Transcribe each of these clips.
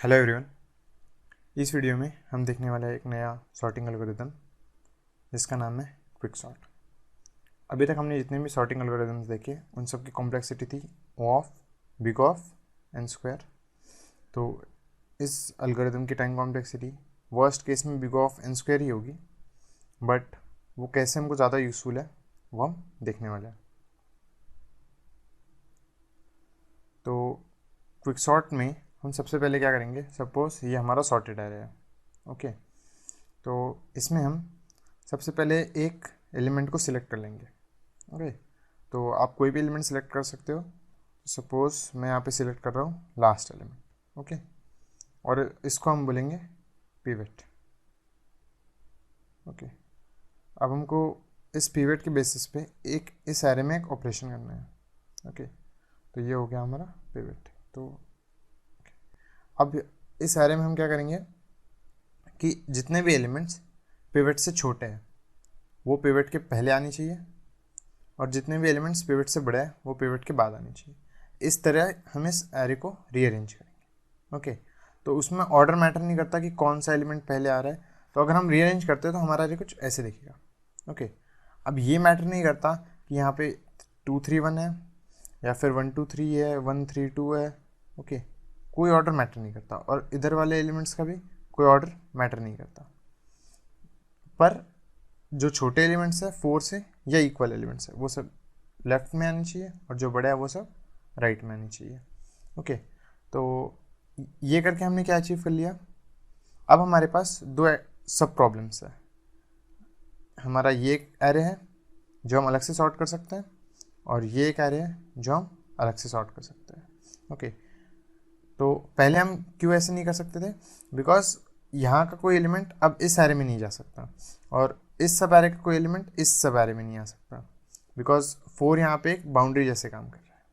Hello everyone. इस video में हम देखने वाले हैं एक नया सॉर्टिंग एल्गोरिदम जिसका नाम है क्विक सॉर्ट। अभी तक हमने जितने भी सॉर्टिंग एल्गोरिदम्स देखे उन सब की कॉम्प्लेक्सिटी थी O of, big of N square. तो इस एल्गोरिदम की टाइम कॉम्प्लेक्सिटी वर्स्ट केस में बिग ऑफ एन स्क्वायर ही होगी, बट वो कैसे हमको ज़्यादा यूजफुल है वो हम देखने वाले हैं। तो क्विक सॉर्ट में हम सबसे पहले क्या करेंगे, सपोज ये हमारा सॉर्टेड एरे है। ओके, तो इसमें हम सबसे पहले एक एलिमेंट को सिलेक्ट कर लेंगे। ओके, तो आप कोई भी एलिमेंट सिलेक्ट कर सकते हो। सपोज मैं यहाँ पे सिलेक्ट कर रहा हूँ लास्ट एलिमेंट। ओके, और इसको हम बोलेंगे पिवट। ओके, अब हमको इस पिवट के बेसिस पे एक इस एरे में एक ऑपरेशन करना है। ओके, तो ये हो गया हमारा पिवट। तो अब इस एरे में हम क्या करेंगे कि जितने भी एलिमेंट्स पिवट से छोटे हैं वो पिवट के पहले आनी चाहिए, और जितने भी एलिमेंट्स पिवट से बड़े हैं वो पिवट के बाद आनी चाहिए। इस तरह हम इस एरे को रीअरेंज करेंगे। ओके, तो उसमें ऑर्डर मैटर नहीं करता कि कौन सा एलिमेंट पहले आ रहा है। तो अगर हम रीअरेंज करते हैं तो हमारा एरे कुछ ऐसे दिखेगा। ओके, अब ये मैटर नहीं करता कि यहाँ पे 2 3 1 है या फिर 1 2 3 है, 1 3 2 है। ओके, कोई ऑर्डर मैटर नहीं करता, और इधर वाले एलिमेंट्स का भी कोई ऑर्डर मैटर नहीं करता। पर जो छोटे एलिमेंट्स है 4 से या इक्वल एलिमेंट्स है वो सब लेफ्ट में आनी चाहिए, और जो बड़ा है वो सब राइट में आनी चाहिए। ओके, तो ये करके हमने क्या अचीव कर लिया। अब हमारे पास दो सब प्रॉब्लम्स है। हमारा ये एक एरे है जो हम अलग से सॉर्ट कर सकते हैं, और ये एक एरे है जो हम अलग से सॉर्ट कर सकते हैं। ओके, तो पहले हम क्यों ऐसे नहीं कर सकते थे, बिकॉज यहाँ का कोई एलिमेंट अब इस एरे में नहीं जा सकता, और इस सब एरे का कोई एलिमेंट इस सब एरे में नहीं आ सकता, बिकॉज 4 यहाँ पे एक बाउंड्री जैसे काम कर रहा है।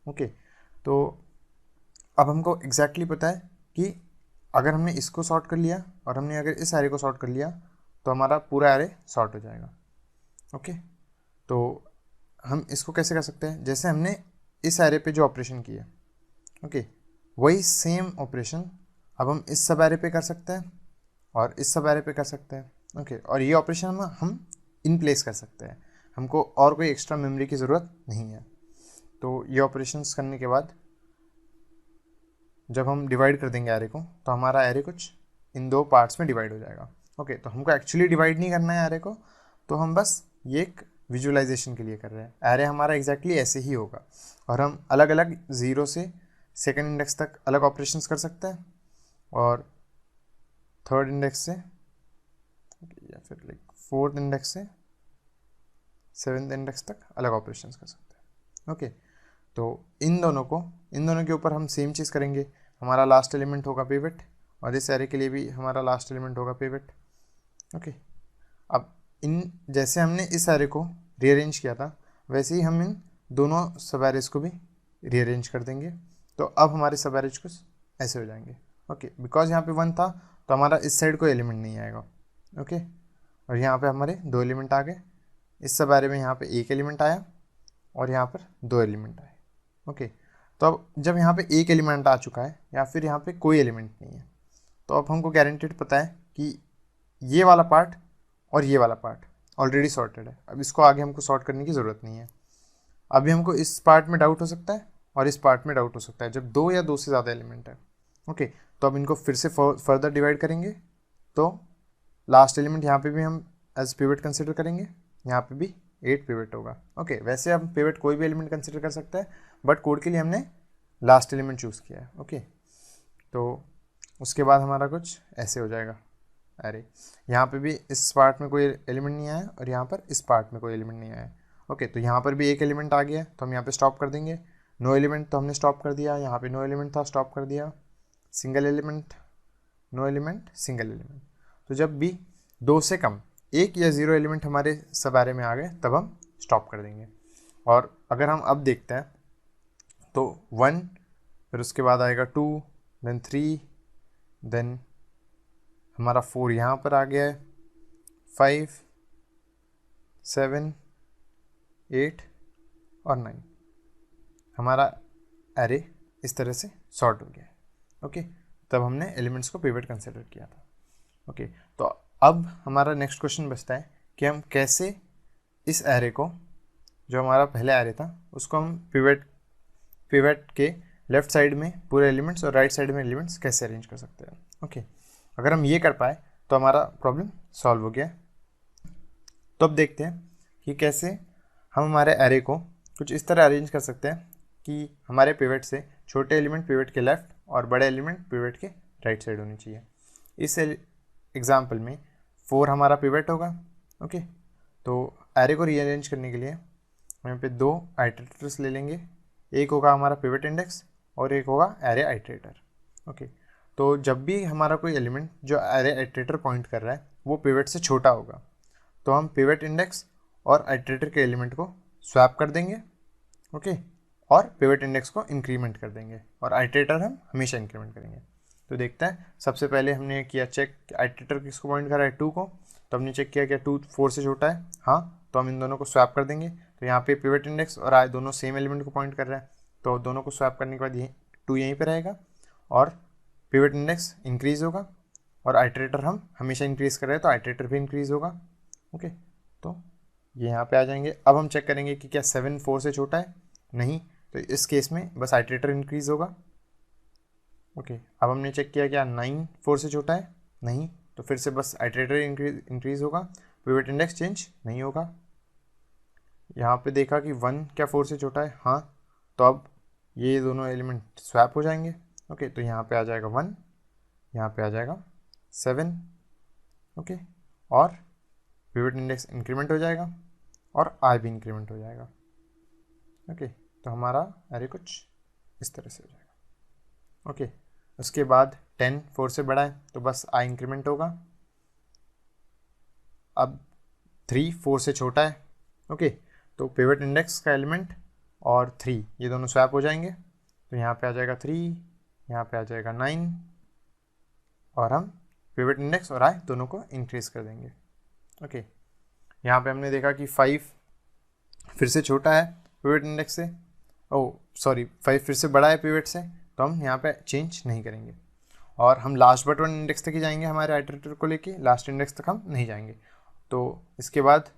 ओके, तो अब हमको एग्जैक्टली पता है कि अगर हमने इसको सॉर्ट कर लिया और हमने अगर इस एरे को सॉर्ट कर लिया तो हमारा पूरा एरे सॉर्ट हो जाएगा। ओके, तो हम इसको कैसे कर सकते हैं, जैसे हमने इस एरे पे जो ऑपरेशन किया, ओके, वही सेम ऑपरेशन अब हम इस सब एरे पे कर सकते हैं और इस सब एरे पे कर सकते हैं। ओके, और ये ऑपरेशन हम इन प्लेस कर सकते हैं, हमको और कोई एक्स्ट्रा मेमोरी की ज़रूरत नहीं है। तो ये ऑपरेशंस करने के बाद जब हम डिवाइड कर देंगे एरे को तो हमारा एरे कुछ इन दो पार्ट्स में डिवाइड हो जाएगा। ओके, तो हमको एक्चुअली डिवाइड नहीं करना है एरे को, तो हम बस ये एक विजुअलाइजेशन के लिए कर रहे हैं। एरे हमारा एग्जैक्टली ऐसे ही होगा, और हम अलग अलग 0 से सेकेंड इंडेक्स तक अलग ऑपरेशंस कर सकते हैं, और थर्ड इंडेक्स से या फिर लाइक फोर्थ इंडेक्स से सेवेंथ इंडेक्स तक अलग ऑपरेशंस कर सकते हैं। ओके, तो इन दोनों के ऊपर हम सेम चीज़ करेंगे। हमारा लास्ट एलिमेंट होगा पिवट, और इस एरे के लिए भी हमारा लास्ट एलिमेंट होगा पिवट। ओके, अब इन जैसे हमने इस एरे को रीअरेंज किया था वैसे ही हम इन दोनों सब एरेज को भी रीअरेंज कर देंगे। तो अब हमारे सब एरेज कुछ ऐसे हो जाएंगे। ओके, बिकॉज यहाँ पे 1 था तो हमारा इस साइड कोई एलिमेंट नहीं आएगा। ओके, और यहाँ पे हमारे 2 एलिमेंट आ गए। इस सब एरे में यहाँ पे 1 एलिमेंट आया और यहाँ पर 2 एलिमेंट आए। ओके, तो अब जब यहाँ पे 1 एलिमेंट आ चुका है या फिर यहाँ पे कोई एलिमेंट नहीं है, तो अब हमको गारंटेड पता है कि ये वाला पार्ट और ये वाला पार्ट ऑलरेडी सॉर्टेड है। अब इसको आगे हमको सॉर्ट करने की ज़रूरत नहीं है। अभी हमको इस पार्ट में डाउट हो सकता है और इस पार्ट में डाउट हो सकता है जब 2 या 2 से ज़्यादा एलिमेंट है। ओके, तो अब इनको फिर से फर्दर डिवाइड करेंगे, तो लास्ट एलिमेंट यहाँ पे भी हम एज पिवट कंसिडर करेंगे, यहाँ पे भी 8 पिवट होगा। ओके, वैसे हम पिवट कोई भी एलिमेंट कंसिडर कर सकते हैं, बट कोड के लिए हमने लास्ट एलिमेंट चूज़ किया है। ओके, तो उसके बाद हमारा कुछ ऐसे हो जाएगा अरे, यहाँ पे भी इस पार्ट में कोई एलिमेंट नहीं आया और यहाँ पर इस पार्ट में कोई एलिमेंट नहीं आया। ओके, तो यहाँ पर भी एक एलिमेंट आ गया तो हम यहाँ पे स्टॉप कर देंगे। नो एलिमेंट तो हमने स्टॉप कर दिया, यहाँ पे नो एलिमेंट था स्टॉप कर दिया। Single element, no element, single element. तो जब भी 2 से कम 1 या 0 एलिमेंट हमारे सब एरे में आ गए तब हम स्टॉप कर देंगे। और अगर हम अब देखते हैं तो 1, फिर उसके बाद आएगा 2, देन 3, देन हमारा 4 यहाँ पर आ गया है, 5, 7, 8 और 9। हमारा एरे इस तरह से सॉर्ट हो गया है। ओके, तब हमने एलिमेंट्स को पिवट कंसिडर किया था। ओके, तो अब हमारा नेक्स्ट क्वेश्चन बचता है कि हम कैसे इस एरे को, जो हमारा पहला एरे था, उसको हम पिवट के लेफ्ट साइड में पूरे एलिमेंट्स और राइट साइड में एलिमेंट्स कैसे अरेंज कर सकते हैं। ओके, अगर हम ये कर पाए तो हमारा प्रॉब्लम सॉल्व हो गया। तो अब देखते हैं कि कैसे हम हमारे एरे को कुछ इस तरह अरेंज कर सकते हैं कि हमारे पिवट से छोटे एलिमेंट पिवट के लेफ्ट और बड़े एलिमेंट पिवट के राइट साइड होनी चाहिए। इस एग्जाम्पल में 4 हमारा पिवट होगा। ओके, तो एरे को रीअरेंज करने के लिए हम यहाँ पे 2 आइटरेटर्स ले लेंगे। एक होगा हमारा पिवट इंडेक्स और एक होगा एरे आइटरेटर। ओके, तो जब भी हमारा कोई एलिमेंट जो एरे आइटरेटर पॉइंट कर रहा है वो पिवट से छोटा होगा तो हम पिवट इंडेक्स और आइटरेटर के एलिमेंट को स्वैप कर देंगे। ओके, और पिवट इंडेक्स को इंक्रीमेंट कर देंगे और आइटरेटर हम हमेशा इंक्रीमेंट करेंगे। तो देखते हैं, सबसे पहले हमने किया चेक, आइटरेटर किसको पॉइंट कर रहा है 2 को, तो हमने चेक किया क्या 2 4 से छोटा है, हाँ, तो हम इन दोनों को स्वैप कर देंगे। तो यहाँ पे पिवट इंडेक्स और आई दोनों सेम एलिमेंट को पॉइंट कर रहा है, तो दोनों को स्वैप करने के बाद 2 यहीं पर रहेगा और पिवट इंडेक्स इंक्रीज़ होगा और आइटरेटर हम हमेशा इंक्रीज़ कर रहे हैं तो आइटरेटर भी इंक्रीज़ होगा। ओके, तो ये यहाँ पे आ जाएंगे। अब हम चेक करेंगे कि क्या 7 4 से छोटा है, नहीं, तो इस केस में बस आइटरेटर इंक्रीज़ होगा। ओके, अब हमने चेक किया क्या 9 4 से छोटा है, नहीं, तो फिर से बस आइटरेटर इंक्रीज़ होगा, पिवट इंडेक्स चेंज नहीं होगा। यहाँ पे देखा कि 1 क्या 4 से छोटा है, हाँ, तो अब ये दोनों एलिमेंट स्वैप हो जाएंगे। ओके, तो यहाँ पे आ जाएगा 1, यहाँ पे आ जाएगा 7। ओके, और पिवट इंडेक्स इंक्रीमेंट हो जाएगा और आई भी इंक्रीमेंट हो जाएगा। ओके, तो हमारा एरे कुछ इस तरह से हो जाएगा। ओके, उसके बाद 10 4 से बड़ा है तो बस आई इंक्रीमेंट होगा। अब 3 4 से छोटा है। ओके, तो पिवट इंडेक्स का एलिमेंट और 3 ये दोनों स्वैप हो जाएंगे, तो यहाँ पे आ जाएगा 3, यहाँ पे आ जाएगा 9 और हम पिवट इंडेक्स और आई दोनों को इंक्रीज कर देंगे। ओके, यहाँ पे हमने देखा कि 5 फिर से छोटा है पिवट इंडेक्स से, 5 फिर से बड़ा है पिवट से, तो हम यहाँ पे चेंज नहीं करेंगे और हम लास्ट बट 1 इंडेक्स तक ही जाएंगे हमारे आइटरेटर को लेके, लास्ट इंडेक्स तक हम नहीं जाएंगे। तो इसके बाद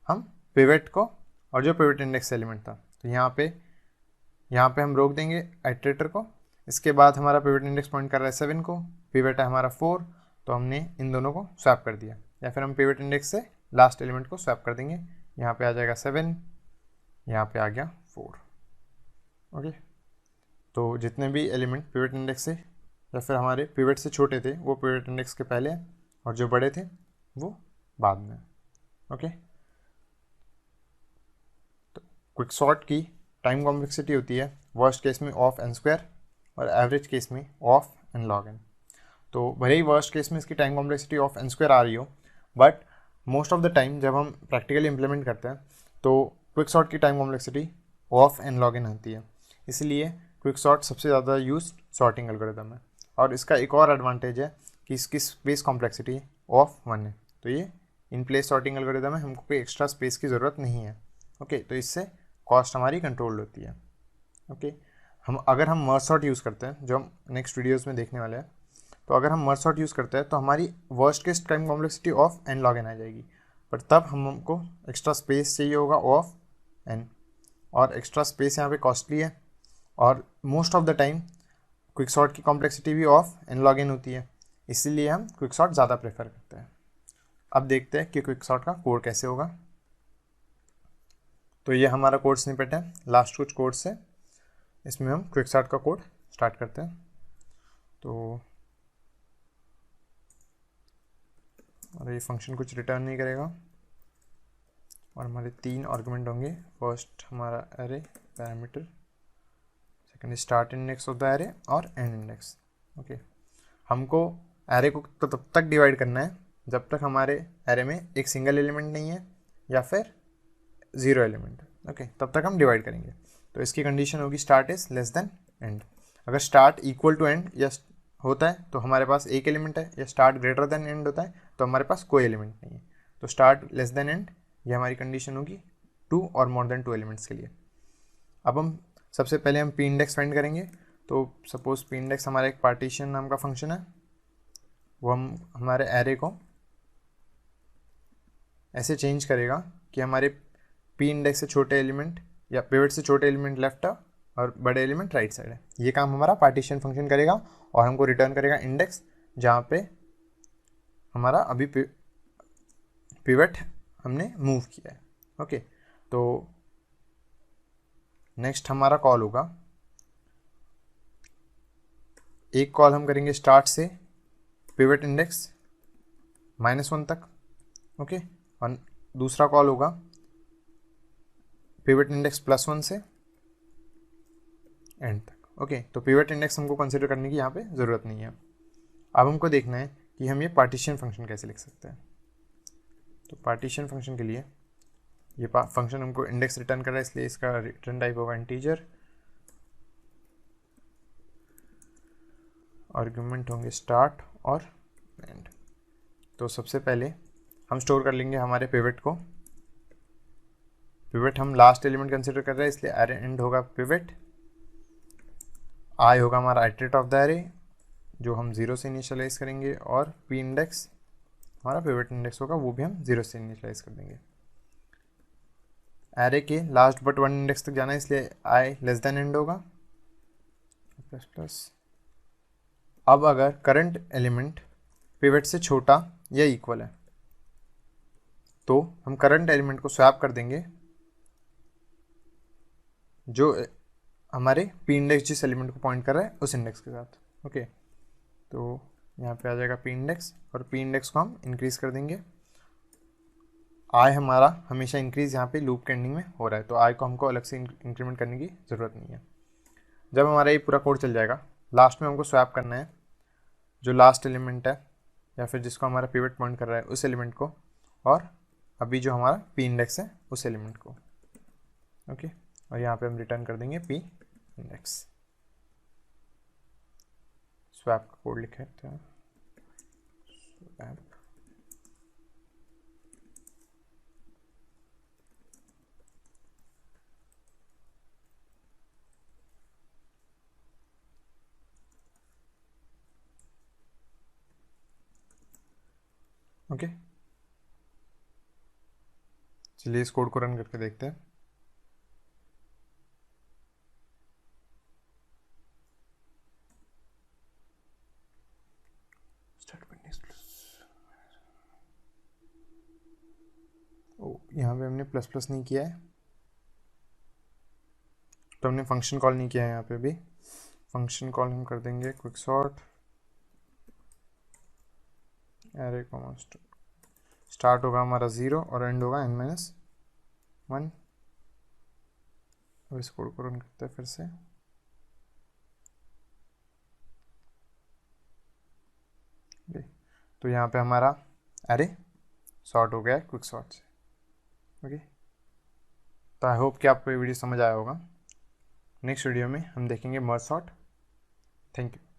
हम पिवट को और जो पिवट इंडेक्स एलिमेंट था तो यहाँ पे हम रोक देंगे आइटरेटर को। इसके बाद हमारा पिवट इंडेक्स पॉइंट कर रहा है 7 को, पिवट है हमारा 4, तो हमने इन दोनों को स्वैप कर दिया, या फिर हम पिवट इंडेक्स से लास्ट एलिमेंट को स्वैप कर देंगे। यहाँ पे आ जाएगा 7, यहाँ पे आ गया 4। ओके, तो जितने भी एलिमेंट पिवट इंडेक्स से या फिर हमारे पिवट से छोटे थे वो पिवट इंडेक्स के पहले और जो बड़े थे वो बाद में। ओके, तो क्विकसॉर्ट की टाइम कॉम्प्लेक्सिटी होती है वर्स्ट केस में ऑफ n स्क्वायर और एवरेज केस में ऑफ n log n। तो भले ही वर्स्ट केस में इसकी time complexity of n square आ रही हो, but most of the time जब हम प्रैक्टिकली इम्प्लीमेंट करते हैं तो क्विकसॉर्ट की time complexity of n log n आती है। इसलिए क्विकसॉर्ट सबसे ज़्यादा यूज सॉर्टिंग एल्गोरिदम है और इसका एक और एडवांटेज है कि इसकी स्पेस कॉम्प्लेक्सिटी ऑफ 1 है, तो ये इन प्लेस सॉर्टिंग एल्गोरिदम है, हमको कोई एक्स्ट्रा स्पेस की ज़रूरत नहीं है। ओके, तो इससे कॉस्ट हमारी कंट्रोल होती है। ओके, अगर हम मर्ज सॉर्ट यूज़ करते हैं, जो हम नेक्स्ट वीडियोज़ में देखने वाले हैं, तो अगर हम मर्ज सॉर्ट यूज़ करते हैं तो हमारी worst case time complexity of n log n आ जाएगी, पर तब हमको एक्स्ट्रा स्पेस चाहिए होगा ऑफ n, और एक्स्ट्रा स्पेस यहाँ पे कॉस्टली है और most of the time quicksort की कॉम्प्लेक्सिटी भी ऑफ n log n होती है, इसीलिए हम क्विकसॉर्ट ज़्यादा प्रेफर करते हैं। अब देखते हैं कि क्विकसॉर्ट का कोड कैसे होगा। तो ये हमारा कोड स्निपेट है लास्ट कुछ कोड से, इसमें हम क्विकसॉर्ट का कोड स्टार्ट करते हैं। तो और ये फंक्शन कुछ रिटर्न नहीं करेगा और हमारे 3 आर्गुमेंट होंगे। फर्स्ट हमारा array parameter, second start index of the array और एंड इंडेक्स। ओके, हमको एरे को तो तब तक डिवाइड करना है जब तक हमारे एरे में एक सिंगल एलिमेंट नहीं है या फिर 0 एलिमेंट। ओके, तब तक हम डिवाइड करेंगे। तो इसकी कंडीशन होगी start is less than and. अगर स्टार्ट इक्वल टू एंड या होता है तो हमारे पास एक एलिमेंट है, या स्टार्ट ग्रेटर देन एंड होता है तो हमारे पास कोई एलिमेंट नहीं है। तो स्टार्ट लेस देन एंड ये हमारी कंडीशन होगी 2 और मोर देन 2 एलिमेंट्स के लिए। अब हम सबसे पहले हम पी इंडेक्स फाइंड करेंगे। तो सपोज पी इंडेक्स हमारा एक पार्टीशन नाम का फंक्शन है, वो हम हमारे एरे को ऐसे चेंज करेगा कि हमारे पी इंडेक्स से छोटे एलिमेंट या पिवट से छोटे एलिमेंट लेफ्ट है और बड़े एलिमेंट राइट साइड है। ये काम हमारा पार्टीशन फंक्शन करेगा और हमको रिटर्न करेगा इंडेक्स जहाँ पे हमारा अभी पिवट हमने मूव किया है। ओके, तो नेक्स्ट हमारा कॉल होगा, एक कॉल हम करेंगे स्टार्ट से पिवट इंडेक्स -1 तक। ओके, और दूसरा कॉल होगा पिवट इंडेक्स +1 से एंड तक। ओके, तो पिवट इंडेक्स हमको कंसिडर करने की यहाँ पे ज़रूरत नहीं है। अब हमको देखना है कि हम ये पार्टीशन फंक्शन कैसे लिख सकते हैं। तो पार्टीशन फंक्शन के लिए ये फंक्शन हमको इंडेक्स रिटर्न कर रहा है, इसलिए इसका रिटर्न टाइप होगा इंटीजर, आर्गुमेंट होंगे स्टार्ट और एंड। तो सबसे पहले हम स्टोर कर लेंगे हमारे पिवट को। पिवट हम लास्ट एलिमेंट कंसिडर कर रहे हैं, इसलिए अरे एंड होगा पिवट। आई होगा हमारा आइटरेट ऑफ द एरे जो हम 0 से इनिशियलाइज करेंगे, और पी इंडेक्स हमारा पिवट इंडेक्स होगा, वो भी हम 0 से इनिशियलाइज कर देंगे। एरे के लास्ट बट 1 इंडेक्स तक जाना है, इसलिए आई n एंड होगा प्लस प्लस। अब अगर करंट एलिमेंट पिवट से छोटा या इक्वल है तो हम करंट एलिमेंट को स्वैप कर देंगे जो हमारे पी इंडेक्स जिस एलिमेंट को पॉइंट कर रहा है उस इंडेक्स के साथ। ओके, तो यहाँ पे आ जाएगा पी इंडेक्स, और पी इंडेक्स को हम इंक्रीज़ कर देंगे। आई हमारा हमेशा इंक्रीज़ यहाँ पे लूप के एंडिंग में हो रहा है, तो आई को हमको अलग से इंक्रीमेंट करने की ज़रूरत नहीं है। जब हमारा ये पूरा कोड चल जाएगा, लास्ट में हमको स्वैप करना है जो लास्ट एलिमेंट है या फिर जिसको हमारा पिवट पॉइंट कर रहा है उस एलिमेंट को, और अभी जो हमारा पी इंडेक्स है उस एलिमेंट को। ओके, और यहाँ पे हम रिटर्न कर देंगे पी इंडेक्स। स्वैप का कोड लिखे थे, स्वैप ओके। चलिए इस कोड को रन करके देखते हैं। यहाँ पे हमने प्लस प्लस नहीं किया है, तो हमने फंक्शन कॉल नहीं किया है। यहाँ पे भी फंक्शन कॉल हम कर देंगे quick sort array comma start होगा हमारा 0 और एंड होगा n-1। अब इस कोड को रन करते हैं फिर से। तो यहाँ पे हमारा एरे सॉर्ट हो गया है क्विक सॉर्ट से। ओके, तो आई होप कि आपको ये वीडियो समझ आया होगा। नेक्स्ट वीडियो में हम देखेंगे मर्ज सॉर्ट। Thank you.